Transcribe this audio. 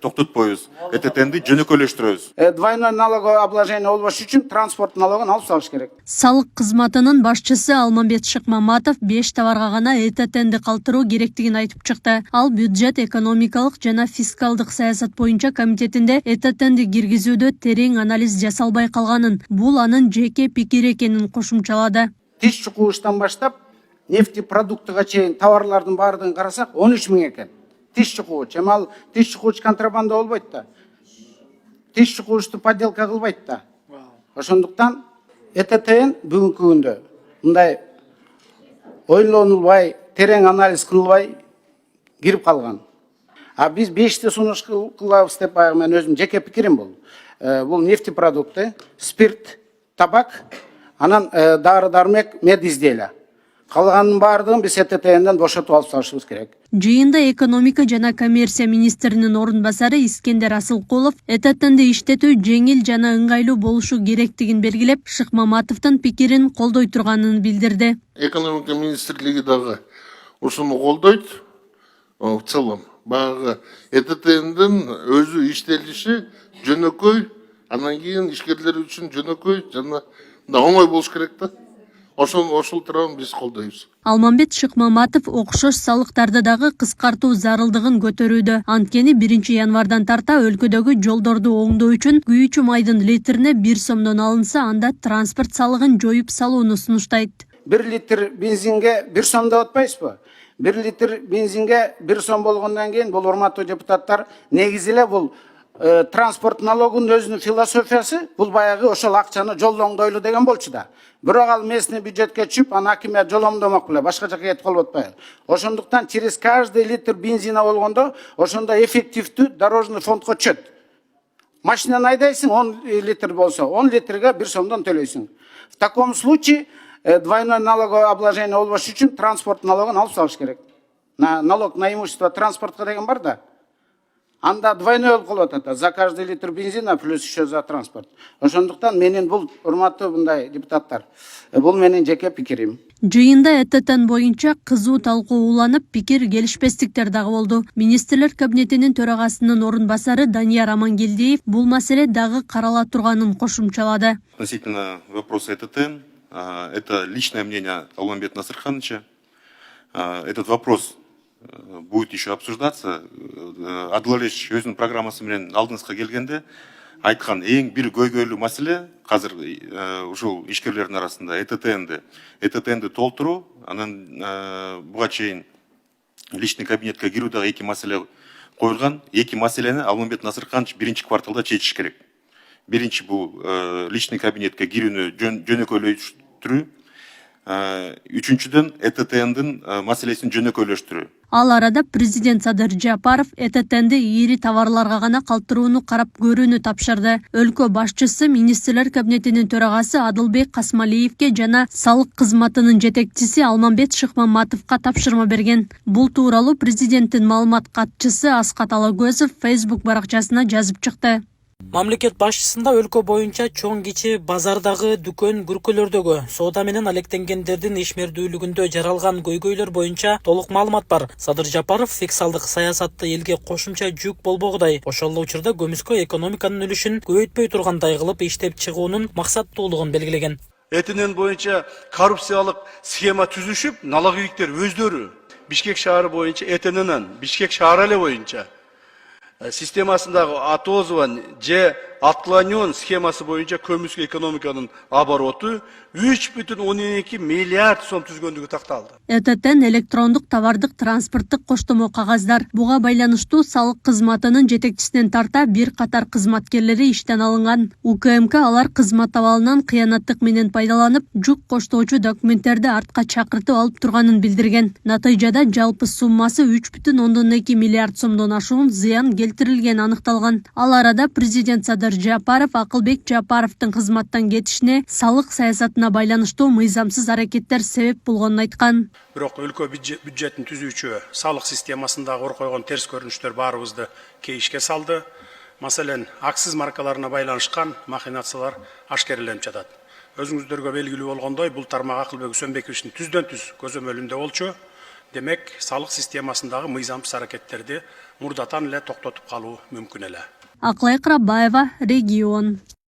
токтотпойбуз. ЭТТНди жөнөкөйлөштүрөбүз. Двойной налоговое обложение болбош үчүн транспорт налогун алып салыш керек. Салык кызматынын башчысы Алмамбет Шыкмаматов 5 товарга гана ЭТТНди калтыруу керектигин айтып чыкты. Ал бюджет, экономикалык жана фискалдык саясат боюнча комитетинде ЭТТНди киргизүүдө терең анализ жасалбай калганын, бул анын жеке пикири экенин кошумчалады. Тиш чукуштан баштап нефтепродуктыга чейин товарлардын баардыгын карасак 13 000 экен. Тиш чукууч, эми ал тиш чукууч контрабанда болбойт да. Тиш чукуучту подделка кылбайт да. Ошондуктан ЭТТН бүгүнкү күндө мындай ойлонулбай, терең анализ кылбай кирип калган. А биз 5 сунуш кылабыз деп мен өзүм жеке пикирим бул. Бул нефтепродукты, спирт, табак, анан дары-дармек, мед изделия. Калганын баардыгын биз ЭТТНден бошотуп алып салышыбыз керек. Жыйында экономика жана коммерция министринин орун басары Искендер Асылкулов ЭТТНди иштетүү жеңил жана ыңгайлуу болушу керектигин белгилеп, Шыкмаматовдун пикирин колдой турганын билдирди. Экономика министрлиги дагы ушуну колдойт. В целом, баягы ЭТТНдин өзү иштелиши жөнөкөй, анан кийин ишкерлер үчүн жөнөкөй жана оңой болуш керек да. Ошол турган биз колдойбуз. Алмамбет Шыкмаматов окшош салыктарды дагы кыскартуу зарылдыгын көтөрүүдө. Анткени 1 январдан тарта өлкөдөгү жолдорду оңдоо үчүн күйүүчү майдын литрине 1 сомдон алынса, анда транспорт салыгын жоюп салууну сунуштайт. 1 литр бензинге 1 сом деп атпайсызбы? 1 литр бензинге 1 сом болгондон кийин бул урматтуу депутаттар негизи эле бул транспорт налогунун өзүнүн философиясы бул баягы ошол акчаны жолдоңдойлу деген болчу да. Бирок ал местный бюджетке түшүп, аны акимият жоломдомок беле, башка жака кетип калып атпайбы. Ошондуктан через каждый литр бензина болгондо ошондо эффективдүү дорожный фондко түшөт. Машинаны айдайсың, 10 литр болсо, 10 литрге 1 сомдон төлөйсүң. В таком случае двойной налоговое обложение болбош үчүн транспорт налогун алып салыш керек. Налог на имущество транспортка деген бар да. Анда двойной болуп калып атат. За каждый литр бензина плюс еще за транспорт. Ошондуктан менин бул урматтуу мындай депутаттар, бул менин жеке пикирим. Жыйында ЭТТН боюнча кызуу талкуу уланып, пикир келишпестиктер дагы болду. Министрлер кабинетинин төрагасынын орун басары Данияр Амангелдиев бул маселе дагы карала турганын кошумчалады. Относительно вопроса ЭТТН, это личное мнение Алмамбета Насырхановича. Этот вопрос будет еще обсуждаться. Адылалевич өзүнүн программасы менен алдыңызга келгенде айткан эң бир көйгөйлүү маселе азыр ушул ишкерлердин арасында ЭТТНди толтуруу, анан буга чейин личный кабинетке кирүү дагы 2 маселе коюлган. 2 маселени Алмамбет Насырханович 1 кварталда чечиш керек. Биринчи бул личный кабинетке кирүүнү жөнөкөйлөштүрүү. Үчүнчүдөн ЭТТНдин маселесин жөнөкөйлөштүрүү. Ал арада президент Садыр Жапаров ЭТТНди ири товарларга гана калтырууну карап көрүүнү тапшырды. Өлкө башчысы министрлер кабинетинин төрагасы Адылбек Касмалиевке жана салык кызматынын жетекчиси Алмамбет Шыкмаматовго тапшырма берген. Бул тууралуу президенттин маалымат катчысы Аскат Алагөзов Facebook баракчасына жазып чыкты. Мамлекет башчысында өлкө боюнча чоң кичи базардагы дүкөн күркөлөрдөгү соода менен алектенгендердин ишмердүүлүгүндө жаралган көйгөйлөр боюнча толук маалымат бар. Садыр Жапаров фискалдык саясатты элге кошумча жүк болбогудай, ошол учурда көмүскө экономиканын үлүшүн көбөйтпөй тургандай кылып иштеп чыгуунун максаттуулугун белгилеген. ЭТТН боюнча коррупциялык схема түзүшүп, налоговиктер өздөрү Бишкек шаары боюнча ЭТНнын Бишкек шаары эле боюнча системасындагы атоозган же отклонен схемасы боюнча көмүскө экономиканын обороту 3,12 миллиард сом түзгөндүгү такталды. ЭТТН электрондук товардык транспорттук коштомо кагаздар. Буга байланыштуу салык кызматынын жетекчисинен тарта бир катар кызматкерлери иштен алынган. УКМК алар кызмат абалынан кыянаттык менен пайдаланып, жүк коштоочу документтерди артка чакыртып алып турганын билдирген. Натыйжада жалпы суммасы 3,2 миллиард сомдон ашуун зыян келтирилгени аныкталган. Ал арада президент Садыр Жапаров Акылбек Жапаровдун кызматтан кетишине салык саясатына байланыштуу мыйзамсыз аракеттер себеп болгонун айткан. Бирок өлкө бюджетин түзүүчү салык системасындагы ор койгон терс көрүнүштөр баарыбызды кейишке салды. Маселен, акциз маркаларына байланышкан махинациялар ашкереленип жатат. Өзүңүздөргө белгилүү болгондой, бул тармак Акылбек Үсөнбековичтин түздөн түз көзөмөлүндө болчу. демек салык системасындагы мыйзамсыз аракеттерди мурдатан эле токтотуп калуу мүмкүн эле. Аклай Крабаева, Регион.